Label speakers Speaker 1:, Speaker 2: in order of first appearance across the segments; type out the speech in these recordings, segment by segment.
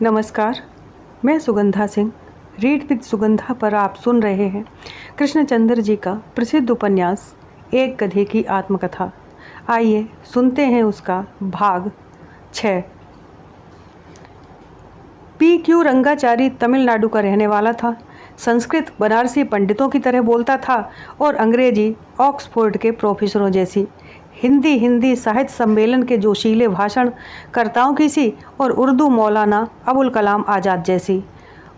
Speaker 1: नमस्कार, मैं Sugandha Singh. Read with Sugandha पर आप सुन रहे हैं कृष्णचंद्र जी का प्रसिद्ध उपन्यास एक गधे की आत्मकथा। आइए सुनते हैं उसका भाग 6। PQ रंगाचारी तमिलनाडु का रहने वाला था। संस्कृत बनारसी पंडितों की तरह बोलता था और अंग्रेजी ऑक्सफोर्ड के प्रोफेसरों जैसी। हिंदी साहित्य सम्मेलन के जोशीले भाषण कर्ताओं की सी और उर्दू मौलाना अबुल कलाम आज़ाद जैसी।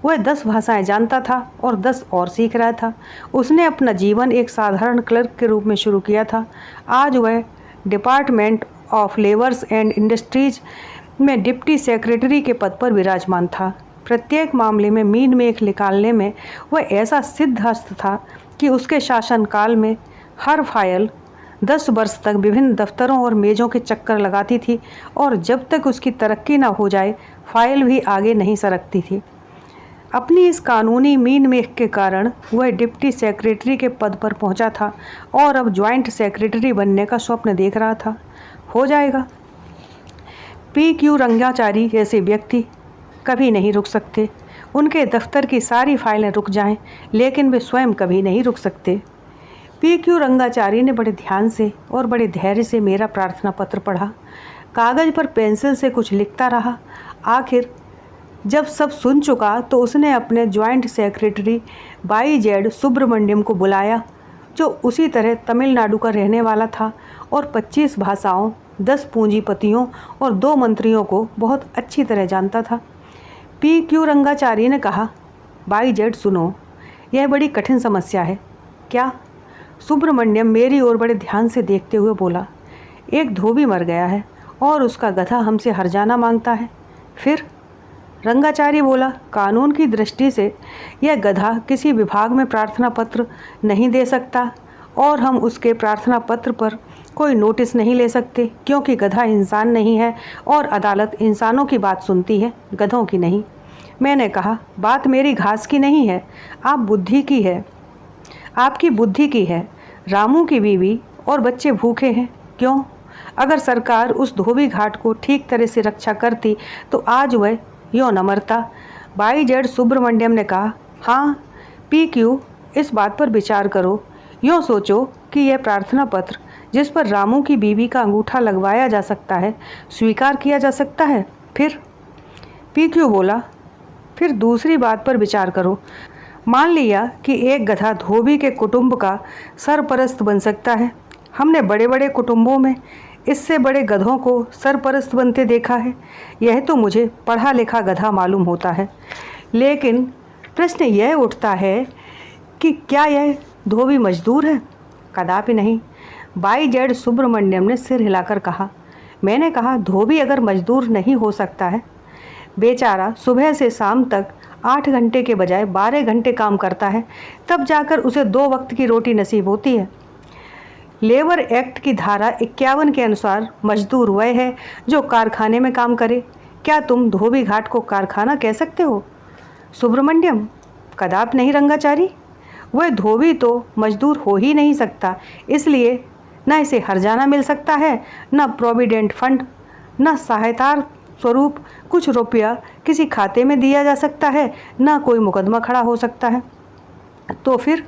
Speaker 1: वह 10 भाषाएं जानता था और 10 और सीख रहा था। उसने अपना जीवन एक साधारण क्लर्क के रूप में शुरू किया था। आज वह department of labours and industries में डिप्टी सेक्रेटरी के पद पर विराजमान था। प्रत्येक मामले में मीन मेख निकालने में वह ऐसा सिद्धहस्त था कि उसके शासनकाल में हर फाइल 10 वर्ष तक विभिन्न दफ्तरों और मेज़ों के चक्कर लगाती थी और जब तक उसकी तरक्की न हो जाए फाइल भी आगे नहीं सरकती थी। अपनी इस कानूनी मीन मेख के कारण वह डिप्टी सेक्रेटरी के पद पर पहुंचा था और अब ज्वाइंट सेक्रेटरी बनने का स्वप्न देख रहा था। हो जाएगा। PQ रंगाचारी जैसे व्यक्ति कभी नहीं रुक सकते। उनके दफ्तर की सारी फाइलें रुक जाएं, लेकिन वे स्वयं कभी नहीं रुक सकते। PQ रंगाचारी ने बड़े ध्यान से और बड़े धैर्य से मेरा प्रार्थना पत्र पढ़ा। कागज़ पर पेंसिल से कुछ लिखता रहा। आखिर जब सब सुन चुका तो उसने अपने ज्वाइंट सेक्रेटरी YZ सुब्रमण्यम को बुलाया, जो उसी तरह तमिलनाडु का रहने वाला था और 25 भाषाओं, 10 पूंजीपतियों और 2 मंत्रियों को बहुत अच्छी तरह जानता था। PQ रंगाचारी ने कहा, YZ सुनो, यह बड़ी कठिन समस्या है। क्या? सुब्रमण्यम मेरी ओर बड़े ध्यान से देखते हुए बोला, एक धोबी मर गया है और उसका गधा हमसे हर्जाना मांगता है। फिर? रंगाचारी बोला, कानून की दृष्टि से यह गधा किसी विभाग में प्रार्थना पत्र नहीं दे सकता और हम उसके प्रार्थना पत्र पर कोई नोटिस नहीं ले सकते, क्योंकि गधा इंसान नहीं है और अदालत इंसानों की बात सुनती है, गधों की नहीं। मैंने कहा, बात मेरी घास की नहीं है, आप बुद्धि की है, आपकी बुद्धि की है। रामू की बीवी और बच्चे भूखे हैं। क्यों? अगर सरकार उस धोबी घाट को ठीक तरह से रक्षा करती तो आज वह यूँ न मरता। YZ सुब्रमण्यम ने कहा, हाँ PQ, इस बात पर विचार करो। यूँ सोचो कि यह प्रार्थना पत्र जिस पर रामू की बीवी का अंगूठा लगवाया जा सकता है, स्वीकार किया जा सकता है। फिर? PQ बोला, फिर दूसरी बात पर विचार करो। मान लिया कि एक गधा धोबी के कुटुंब का सरपरस्त बन सकता है। हमने बड़े बड़े कुटुंबों में इससे बड़े गधों को सरपरस्त बनते देखा है। यह तो मुझे पढ़ा लिखा गधा मालूम होता है, लेकिन प्रश्न यह उठता है कि क्या यह धोबी मजदूर है? कदापि नहीं। YZ सुब्रमण्यम ने सिर हिलाकर कहा। मैंने कहा, धोबी अगर मजदूर नहीं हो सकता है, बेचारा सुबह से शाम तक 8 घंटे के बजाय 12 घंटे काम करता है, तब जाकर उसे 2 वक्त की रोटी नसीब होती है। लेबर एक्ट की धारा 51 के अनुसार मजदूर वह है जो कारखाने में काम करे। क्या तुम धोबी घाट को कारखाना कह सकते हो? सुब्रमण्यम, कदापि नहीं रंगाचारी। वह धोबी तो मजदूर हो ही नहीं सकता, इसलिए न इसे हर्जाना मिल सकता है, न प्रोविडेंट फंड, न सहायता स्वरूप कुछ रुपया किसी खाते में दिया जा सकता है, न कोई मुकदमा खड़ा हो सकता है। तो फिर?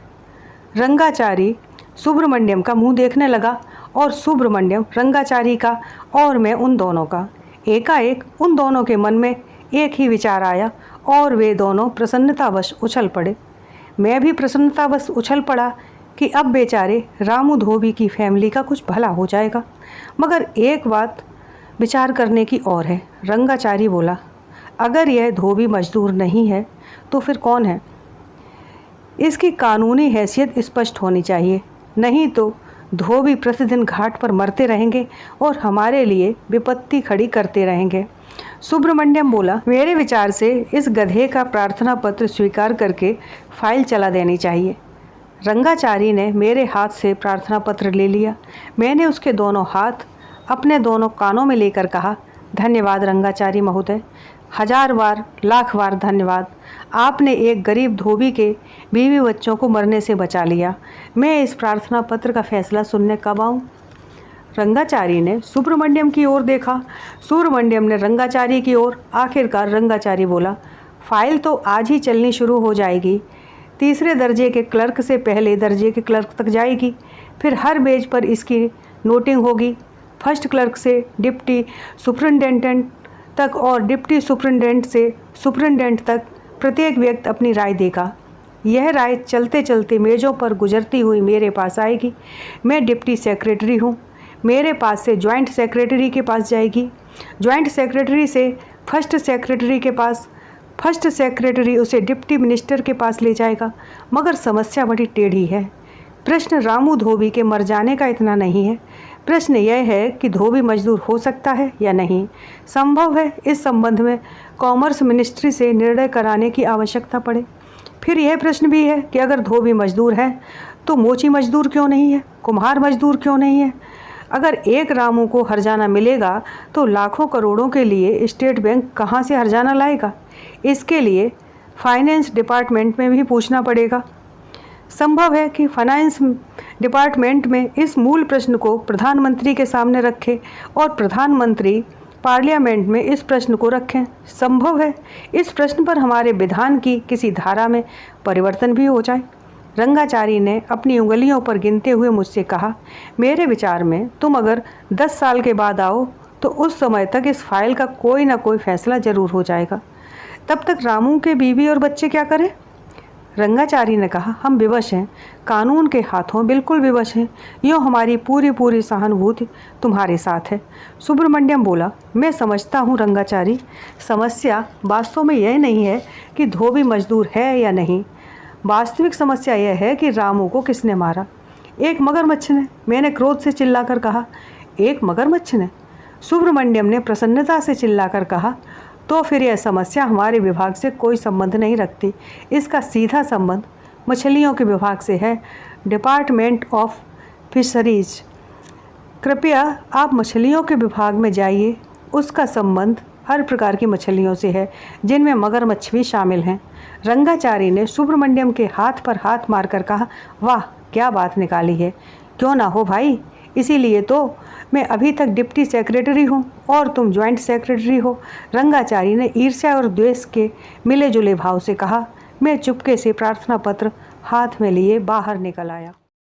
Speaker 1: रंगाचारी सुब्रमण्यम का मुंह देखने लगा और सुब्रमण्यम रंगाचारी का और मैं उन दोनों का। एकाएक उन दोनों के मन में एक ही विचार आया और वे दोनों प्रसन्नतावश उछल पड़े। मैं भी प्रसन्नतावश उछल पड़ा कि अब बेचारे रामू धोबी की फैमिली का कुछ भला हो जाएगा। मगर एक बात विचार करने की और है। रंगाचारी बोला, अगर यह धोबी मजदूर नहीं है तो फिर कौन है? इसकी कानूनी हैसियत स्पष्ट होनी चाहिए, नहीं तो धोबी प्रतिदिन घाट पर मरते रहेंगे और हमारे लिए विपत्ति खड़ी करते रहेंगे। सुब्रमण्यम बोला, मेरे विचार से इस गधे का प्रार्थना पत्र स्वीकार करके फाइल चला देनी चाहिए। रंगाचारी ने मेरे हाथ से प्रार्थना पत्र ले लिया। मैंने उसके दोनों हाथ अपने दोनों कानों में लेकर कहा, धन्यवाद रंगाचारी महोदय, 1000 बार लाख बार धन्यवाद। आपने एक गरीब धोबी के बीवी बच्चों को मरने से बचा लिया। मैं इस प्रार्थना पत्र का फैसला सुनने कब आऊँ? रंगाचारी ने सुब्रमण्यम की ओर देखा। सुब्रमण्यम ने रंगाचारी की ओर। आखिरकार रंगाचारी बोला, फाइल तो आज ही चलनी शुरू हो जाएगी। तीसरे दर्जे के क्लर्क से पहले दर्जे के क्लर्क तक जाएगी, फिर हर पेज पर इसकी नोटिंग होगी। फर्स्ट क्लर्क से डिप्टी सुपरिटेंडेंट तक और डिप्टी सुपरिटेंडेंट से सुपरिटेंडेंट तक प्रत्येक व्यक्ति अपनी राय देगा। यह राय चलते चलते मेज़ों पर गुजरती हुई मेरे पास आएगी। मैं डिप्टी सेक्रेटरी हूँ, मेरे पास से जॉइंट सेक्रेटरी के पास जाएगी, जॉइंट सेक्रेटरी से फर्स्ट सेक्रेटरी के पास, फर्स्ट सेक्रेटरी उसे डिप्टी मिनिस्टर के पास ले जाएगा। मगर समस्या बड़ी टेढ़ी है। प्रश्न रामू धोबी के मर जाने का इतना नहीं है। प्रश्न यह है कि धोबी मजदूर हो सकता है या नहीं। संभव है इस संबंध में कॉमर्स मिनिस्ट्री से निर्णय कराने की आवश्यकता पड़े। फिर यह प्रश्न भी है कि अगर धोबी मजदूर है तो मोची मजदूर क्यों नहीं है, कुम्हार मजदूर क्यों नहीं है। अगर एक रामू को हर्जाना मिलेगा तो लाखों करोड़ों के लिए स्टेट बैंक कहाँ से हर्जाना लाएगा। इसके लिए फाइनेंस डिपार्टमेंट में भी पूछना पड़ेगा। संभव है कि फाइनेंस डिपार्टमेंट में इस मूल प्रश्न को प्रधानमंत्री के सामने रखें और प्रधानमंत्री पार्लियामेंट में इस प्रश्न को रखें। संभव है इस प्रश्न पर हमारे विधान की किसी धारा में परिवर्तन भी हो जाए। रंगाचारी ने अपनी उंगलियों पर गिनते हुए मुझसे कहा, मेरे विचार में तुम अगर 10 साल के बाद आओ तो उस समय तक इस फाइल का कोई ना कोई फैसला जरूर हो जाएगा। तब तक रामू के बीवी और बच्चे क्या करें। रंगाचारी ने कहा, हम विवश हैं, कानून के हाथों बिल्कुल विवश हैं। यूँ हमारी पूरी सहानुभूति तुम्हारे साथ है। सुब्रमण्यम बोला, मैं समझता हूँ रंगाचारी, समस्या वास्तव में यह नहीं है कि धोबी मजदूर है या नहीं। वास्तविक समस्या यह है कि रामू को किसने मारा। एक मगरमच्छ ने, मैंने क्रोध से चिल्लाकर कहा। एक मगरमच्छ ने? सुब्रमण्यम ने प्रसन्नता से चिल्लाकर कहा, तो फिर यह समस्या हमारे विभाग से कोई संबंध नहीं रखती। इसका सीधा संबंध मछलियों के विभाग से है, डिपार्टमेंट ऑफ फिशरीज। कृपया आप मछलियों के विभाग में जाइए। उसका संबंध हर प्रकार की मछलियों से है, जिनमें मगरमच्छ भी शामिल हैं। रंगाचारी ने सुब्रमण्यम के हाथ पर हाथ मारकर कहा, वाह क्या बात निकाली है। क्यों ना हो भाई, इसीलिए तो मैं अभी तक डिप्टी सेक्रेटरी हूँ और तुम जॉइंट सेक्रेटरी हो। रंगाचारी ने ईर्ष्या और द्वेष के मिले जुले भाव से कहा। मैं चुपके से प्रार्थना पत्र हाथ में लिए बाहर निकल आया।